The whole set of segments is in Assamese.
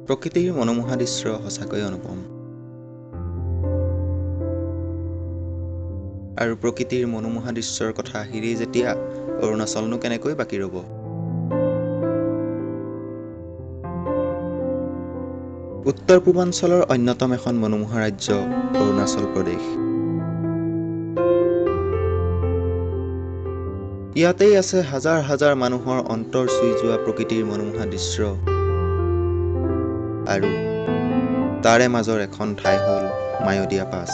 প্ৰকৃতিৰ মনোমোহা দৃশ্য সঁচাকৈ অনুপম। আৰু প্ৰকৃতিৰ মনোমোহা দৃশ্যৰ কথা আহিলেই যেতিয়া অৰুণাচলনো কেনেকৈ বাকী ৰ'ব। উত্তৰ পূৰ্বাঞ্চলৰ অন্যতম এখন মনোমোহা ৰাজ্য অৰুণাচল প্ৰদেশ। ইয়াতেই আছে হাজাৰ হাজাৰ মানুহৰ অন্তৰ চুই যোৱা প্ৰকৃতিৰ মনোমোহা দৃশ্য। আৰু তাৰে মাজৰ এখন ঠাই হ'ল মায়দিয়া পাছ।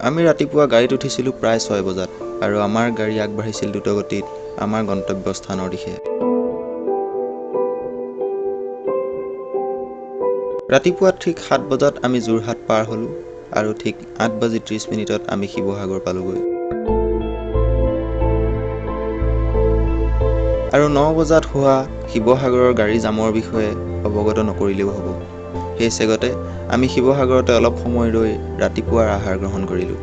আমি ৰাতিপুৱা গাড়ীত উঠিছিলোঁ প্ৰায় 6 বজাত আৰু আমাৰ গাড়ী আগবাঢ়িছিল দ্ৰুতগতিত আমাৰ গন্তব্যস্থানৰ দিশে। ৰাতিপুৱা ঠিক 7 বজাত আমি যোৰহাট পাৰ হ'লোঁ আৰু ঠিক 8:30 আমি শিৱসাগৰ পালোগৈ। আৰু 9 বজাত হোৱা শিৱসাগৰৰ গাড়ী জামৰ বিষয়ে অৱগত নকৰিলেও হ'ব। সেই চেগতে আমি শিৱসাগৰতে অলপ সময় ৰৈ ৰাতিপুৱাৰ আহাৰ গ্ৰহণ কৰিলোঁ।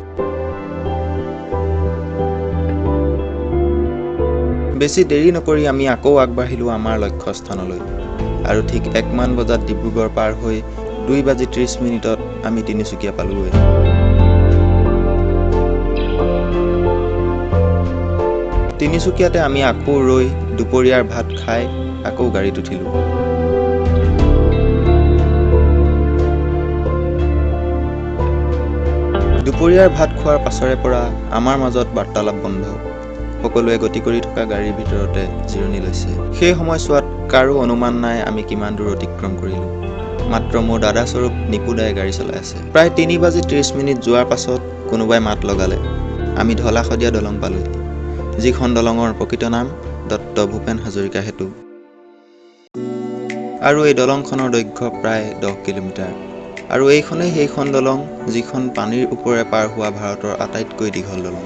বেছি দেৰি নকৰি আমি আকৌ আগবাঢ়িলোঁ আমাৰ লক্ষ্যস্থানলৈ আৰু ঠিক 1মান বজাত ডিব্ৰুগড় পাৰ হৈ 2:30 আমি তিনিচুকীয়া পালোগৈ। তিনিচুকীয়াতে আমি আকৌ ৰৈ দুপৰীয়াৰ ভাত খাই আকৌ গাড়ীত উঠিলোঁ। দুপৰীয়াৰ ভাত খোৱাৰ পাছৰে পৰা আমাৰ মাজত বাৰ্তালাপ বন্ধ। সকলোৱে গতি কৰি থকা গাড়ীৰ ভিতৰতে জিৰণি লৈছে। সেই সময়ছোৱাত কাৰো অনুমান নাই আমি কিমান দূৰ অতিক্ৰম কৰিলোঁ। মাত্ৰ মোৰ দাদাস্বৰূপ নিপুদাই গাড়ী চলাই আছে। প্ৰায় 3:30 যোৱাৰ পাছত কোনোবাই মাত লগালে। আমি ঢলা শদিয়া দলং পালোঁহি, যিখন দলঙৰ প্ৰকৃত নাম ডক্টৰ ভূপেন হাজৰিকা সেতু। আৰু এই দলংখনৰ দৈৰ্ঘ্য প্ৰায় 10 কিলোমিটাৰ। আৰু এইখনেই সেইখন দলং যিখন পানীৰ ওপৰেৰে পাৰ হোৱা ভাৰতৰ আটাইতকৈ দীঘল দলং।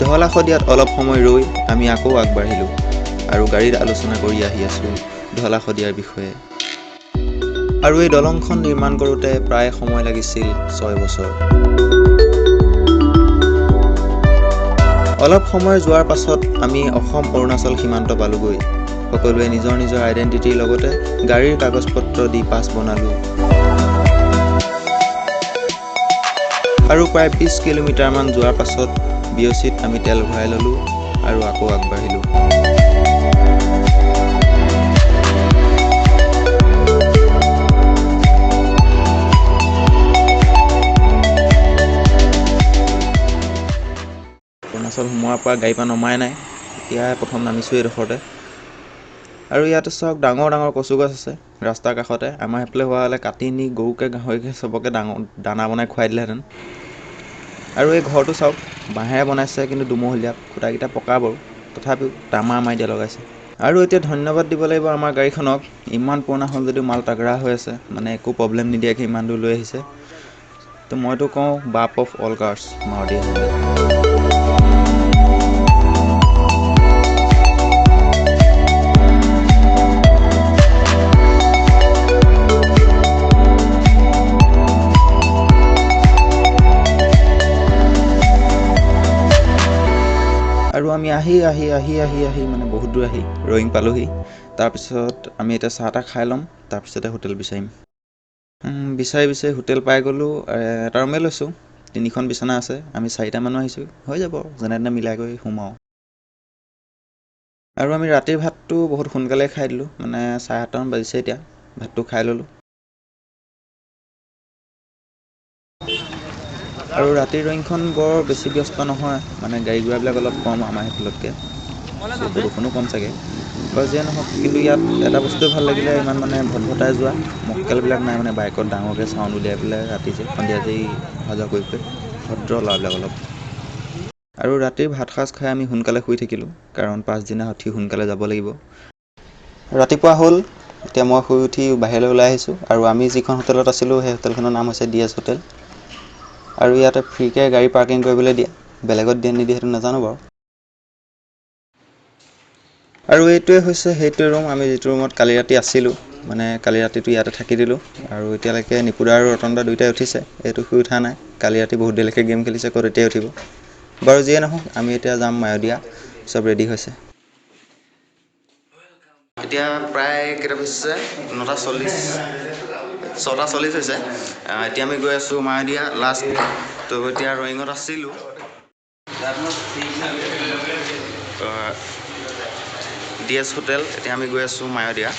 ঢলা শদিয়াত অলপ সময় ৰৈ আমি আকৌ আগবাঢ়িলোঁ আৰু গাড়ীত আলোচনা কৰি আহি আছোঁ ঢলা শদিয়াৰ বিষয়ে। আৰু এই দলংখন নিৰ্মাণ কৰোঁতে প্ৰায় সময় লাগিছিল 6 বছৰ। অলপ সময় যোৱাৰ পাছত আমি অসম অৰুণাচল সীমান্ত পালোগৈ। সকলোৱে নিজৰ নিজৰ আইডেণ্টিটিৰ লগতে গাড়ীৰ কাগজ পত্ৰ দি পাছ বনালোঁ। আৰু প্ৰায় 20 কিলোমিটাৰমান যোৱাৰ পাছত BOCত আমি তেল ভৰাই ল'লোঁ আৰু আকৌ আগবাঢ়িলোঁ। অৰুণাচল সোমোৱাৰ পৰা গাড়ীৰ পৰা নমাই নাই, এতিয়া প্ৰথম নামিছোঁ এইডোখৰতে। আৰু ইয়াতে চাওক ডাঙৰ ডাঙৰ কচু গছ আছে ৰাস্তাৰ কাষতে। আমাৰ সেইফালে হোৱা হ'লে কাটি নি গৰুকে গাহৰিকে চবকে দানা বনাই খুৱাই দিলেহেঁতেন। আৰু এই ঘৰটো চাওক বাঁহেৰে বনাইছে, কিন্তু দুমহলীয়া, খুঁটাকেইটা পকা বাৰু, তথাপিও তামা আমাৰ এতিয়া লগাইছে। আৰু এতিয়া ধন্যবাদ দিব লাগিব আমাৰ গাড়ীখনক। ইমান পুৰণা হ'ল যদিও মাল তাগৰা হৈ আছে, মানে একো প্ৰব্লেম নিদিয়াকৈ ইমান দূৰ লৈ আহিছে। তো মইতো কওঁ বাপ of all curse Maruti Suzuki. আমি আহি মানে বহুত দূৰ আহি ৰয়িং পালোহি। তাৰপিছত আমি এতিয়া চাহ তাহ খাই ল'ম, তাৰপিছতে হোটেল বিচাৰিম। বিচাৰি হোটেল পাই গ'লোঁ। এটা ৰুমেই লৈছোঁ, 3খন বিচনা আছে। আমি 4টা মানুহ আহিছোঁ, হৈ যাব যেনে তেনে মিলাই কৰি সোমাওঁ। আৰু আমি ৰাতিৰ ভাতটো বহুত সোনকালে খাই দিলোঁ, মানে 7:30মান বাজিছে এতিয়া। ভাতটো খাই ল'লোঁ। আৰু ৰাতিৰ ৰয়িংখন বৰ বেছি ব্যস্ত নহয়, মানে গাড়ী ঘোঁৰাবিলাক অলপ কম আমাৰ সেইফালতকৈ, প্ৰদূষণো কম চাগে। বাৰু যিয়ে নহওক, কিন্তু ইয়াত এটা বস্তুৱে ভাল লাগিলে, ইমান মানে ভটভটাই যোৱা মক্কেলবিলাক নাই, মানে বাইকত ডাঙৰকৈ চাউণ্ড উলিয়াই পেলাই ৰাতি যে সন্ধিয়া যেই অহা যোৱা কৰি ফুৰে, ভদ্ৰ ল'ৰাবিলাক অলপ। আৰু ৰাতিৰ ভাত সাজ খাই আমি সোনকালে শুই থাকিলোঁ, কাৰণ পাছদিনা উঠি সোনকালে যাব লাগিব। ৰাতিপুৱা হ'ল, এতিয়া মই শুই উঠি বাহিৰলৈ ওলাই আহিছোঁ। আৰু আমি যিখন হোটেলত আছিলোঁ সেই হোটেলখনৰ নাম হৈছে DS হোটেল। আৰু ইয়াতে ফ্ৰীকৈ গাড়ী পাৰ্কিং কৰিবলৈ দিয়ে, বেলেগত দিয়ে নিদিয়ে সেইটো নাজানো বাৰু। আৰু এইটোৱে হৈছে সেইটোৱে ৰুম, আমি যিটো ৰুমত কালি ৰাতি আছিলোঁ। মানে কালি ৰাতিটো ইয়াতে থাকি দিলোঁ। আৰু এতিয়ালৈকে নিপুদা আৰু ৰতন দা দুয়োটাই উঠিছে, এইটো শুই উঠা নাই। কালি ৰাতি বহুত দেৰিলৈকে গেম খেলিছে, ক'ত এতিয়াই উঠিব। বাৰু যিয়ে নহওক, আমি এতিয়া যাম মায়'দিয়া, চব ৰেডি হৈছে। এতিয়া প্ৰায় কেইটা বাজিছে, 9:40, 6:40 হৈছে। এতিয়া আমি গৈ আছোঁ মায়'দিয়া লাষ্ট। তো এতিয়া ৰয়িঙত আছিলোঁ, DS হোটেল। এতিয়া আমি গৈ আছোঁ মায়'দিয়া।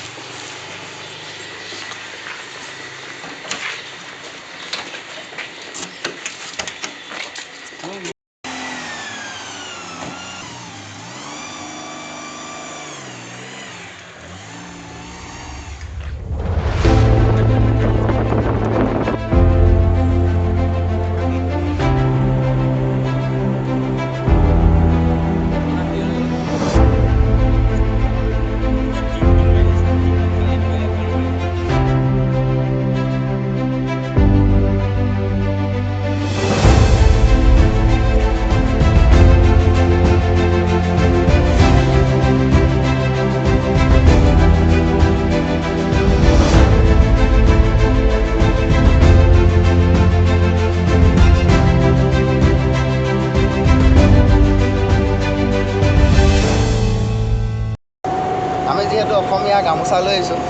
আমি যিহেতু অসমীয়া, গামোচা লৈ আহিছোঁ,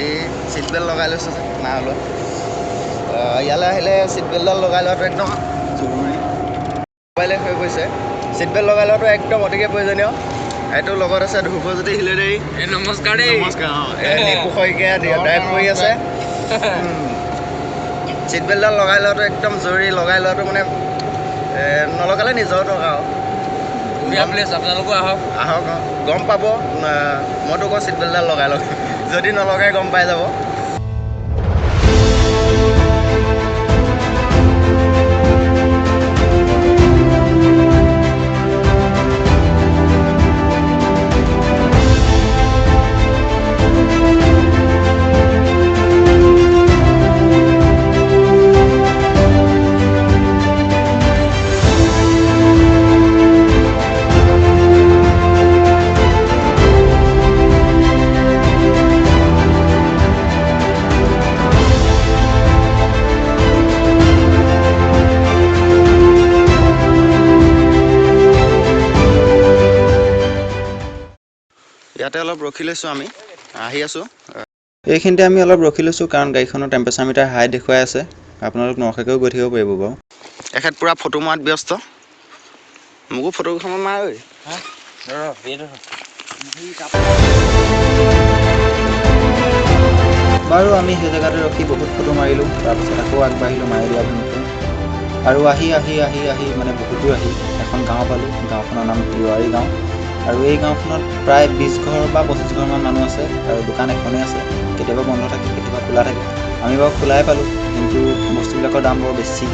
এই ছিট বেল্ট লগাই লৈছোঁ যে নাই ওলোৱা। ইয়ালৈ আহিলে ছিট বেল্টডাল লগাই লোৱাটো একদম জৰুৰী। মোবাইলে হৈ গৈছে, ছিট বেল্ট লগাই লোৱাটো একদম অতিকে প্ৰয়োজনীয়। এইটো লগত আছে ধ্ৰুৱজ্যোতি হিলেদেৰি। নমস্কাৰ দেই। নমস্কাৰ। নিপু শইকীয়া ড্ৰাইভ কৰি আছে। ছিট বেল্টডাল লগাই লোৱাটো একদম জৰুৰী। লগাই লোৱাটো মানে নলগালে নিজৰ টকা আৰু। আপোনালোকো আহক আহক, গম পাব। মইতো কওঁ ছিট বেল্টডাল লগাই লওক, যদি নলগাই গম পাই যাব। ইয়াতে অলপ ৰখি লৈছোঁ, আমি আহি আছোঁ। এইখিনিতে আমি অলপ ৰখি লৈছোঁ, কাৰণ গাড়ীখনৰ টেম্পাৰেচাৰ মিটাৰ হাই দেখুৱাই আছে। আপোনালোক নৰখাকৈও গৈ থাকিব পাৰিব বাৰু। এখেত পূৰা ফটো মৰাত ব্যস্ত। মোকো ফটোখন মাৰ ঐ। বাৰু আমি সেই জেগাতে ৰখি বহুত ফটো মাৰিলোঁ, তাৰপিছত আকৌ আগবাঢ়িলোঁ মায়'দিয়া অভিমুখে। আৰু আহি মানে বহুত দূৰ আহি এখন গাঁও পালোঁ। গাঁওখনৰ নাম তিৱাৰী গাঁও। আৰু এই গাঁওখনত প্ৰায় 20 ঘৰ বা 25 ঘৰমান মানুহ আছে, আৰু দোকান এখনেই আছে। কেতিয়াবা বন্ধ থাকে, কেতিয়াবা খোলা থাকে। আমি বাৰু খোলাই পালোঁ, কিন্তু বস্তুবিলাকৰ দাম বৰ বেছি।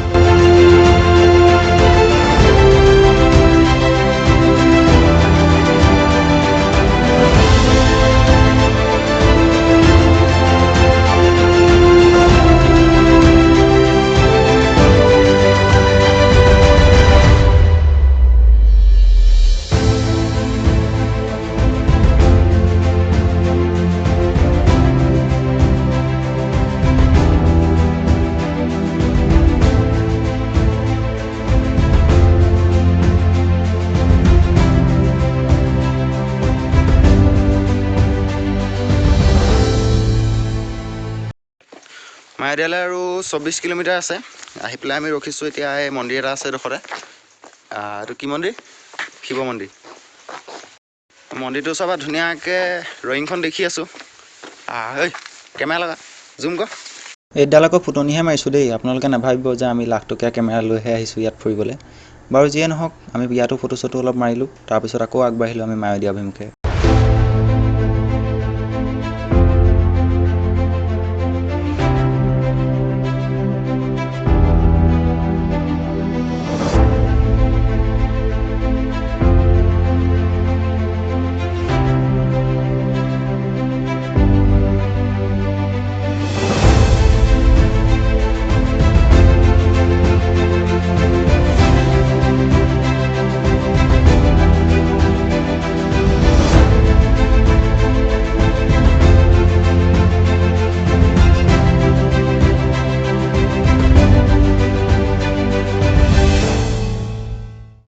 মায়দিয়ালৈ আৰু 24 কিলোমিটাৰ আছে। আহি পেলাই আমি ৰখিছোঁ এতিয়া। এই মন্দিৰ এটা আছে এডোখৰতে। এইটো কি মন্দিৰ? শিৱ মন্দিৰ। মন্দিৰটো চাবা ধুনীয়াকৈ ৰয়িংখন দেখি আছোঁ। ঐ কেমেৰা লগা, জুম কৰ। এইডাল আকৌ ফুটনিহে মাৰিছোঁ দেই। আপোনালোকে নাভাবিব যে আমি লাখটকীয়া কেমেৰা লৈহে আহিছোঁ ইয়াত ফুৰিবলৈ। বাৰু যিয়ে নহওক, আমি ইয়াতো ফটো চটো অলপ মাৰিলোঁ। তাৰপিছত আকৌ আগবাঢ়িলোঁ আমি মায়দিয়া অভিমুখে।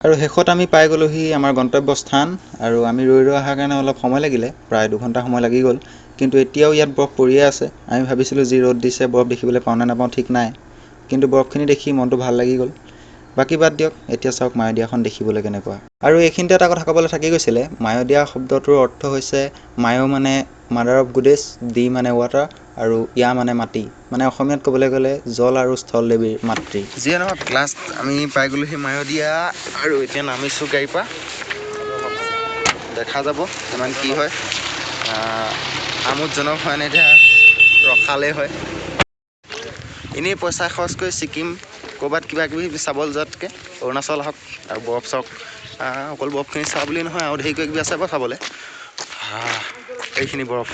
আৰু শেষত আমি পাই গ'লোহি আমাৰ গন্তব্যস্থান। আৰু আমি ৰৈ অহাৰ কাৰণে অলপ সময় লাগিলে, প্ৰায় 2 ঘণ্টা সময় লাগি গ'ল। কিন্তু এতিয়াও ইয়াত বৰফ পৰিয়ে আছে। আমি ভাবিছিলোঁ যি ৰ'দ দিছে বৰফ দেখিবলৈ পাওঁ নে নাপাওঁ ঠিক নাই, কিন্তু বৰফখিনি দেখি মনটো ভাল লাগি গ'ল। বাকী বাদ দিয়ক, এতিয়া চাওক মায়দিয়াখন দেখিবলৈ কেনেকুৱা। আৰু এইখিনিতে এটা কথা ক'বলৈ থাকি গৈছিলে। মায়দিয়া শব্দটোৰ অৰ্থ হৈছে মায়ো মানে মাদাৰ অফ গুডেছ, দি মানে ৱাটাৰ, আৰু ইয়া মানে মাটি। মানে অসমীয়াত ক'বলৈ গ'লে জল আৰু স্থল দেৱীৰ মাতৃ। যিয়ে নহওক, লাষ্ট আমি পাই গ'লোহি মায়দিয়া। আৰু এতিয়া নামিছোঁ গাড়ীৰ পৰা। দেখা যাব কিমান কি হয়। আমোদজনক হয় নে এতিয়া ৰখালেই হয়। এনেই পইচা খৰচ কৰি ছিকিম ক'ৰবাত কিবা কিবি চাবলৈ যোৱাতকৈ অৰুণাচল হওক আৰু বৰফ চাওক। অকল বৰফখিনি চোৱা বুলি নহয়, আৰু ধেৰ কিবা কিবি আছে বাৰু চাবলৈ। এইখিনি বৰফ।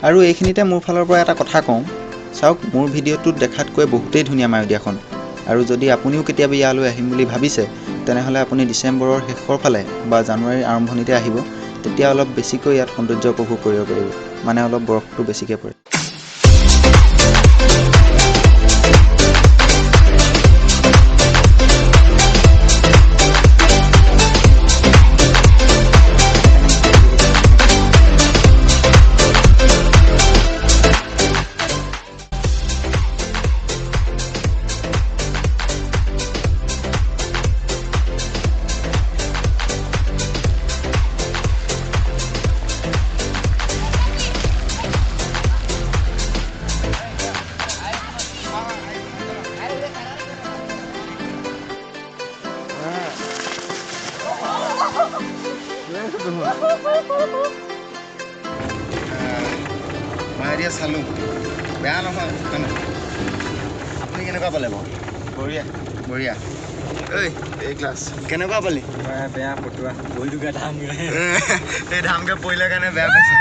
আৰু এইখিনিতে মোৰ ফালৰ পৰা এটা কথা কওঁ। চাওক, মোৰ ভিডিঅ'টোত দেখাতকৈ বহুতেই ধুনীয়া মায়দিয়াখন। আৰু যদি আপুনিও কেতিয়াবা ইয়ালৈ আহিম বুলি ভাবিছে, তেনেহ'লে আপুনি ডিচেম্বৰৰ শেষৰ ফালে বা জানুৱাৰীৰ আৰম্ভণিতে আহিব। তেতিয়া অলপ বেছিকৈ ইয়াত সৌন্দৰ্য উপভোগ কৰিব পাৰিব। মানে অলপ বৰফটো বেছিকৈ পৰে। মায়দিয়া চালোঁ, বেয়া নহয়। আপুনি কেনেকুৱা পালে বাৰু? বঢ়িয়া বঢ়িয়া। এই ক্লাছ কেনেকুৱা পালি? বেয়া ফটোৱা বহিটোকে ধাম এই ধামকৈ পৰিলে কাৰণে বেয়া পাইছে।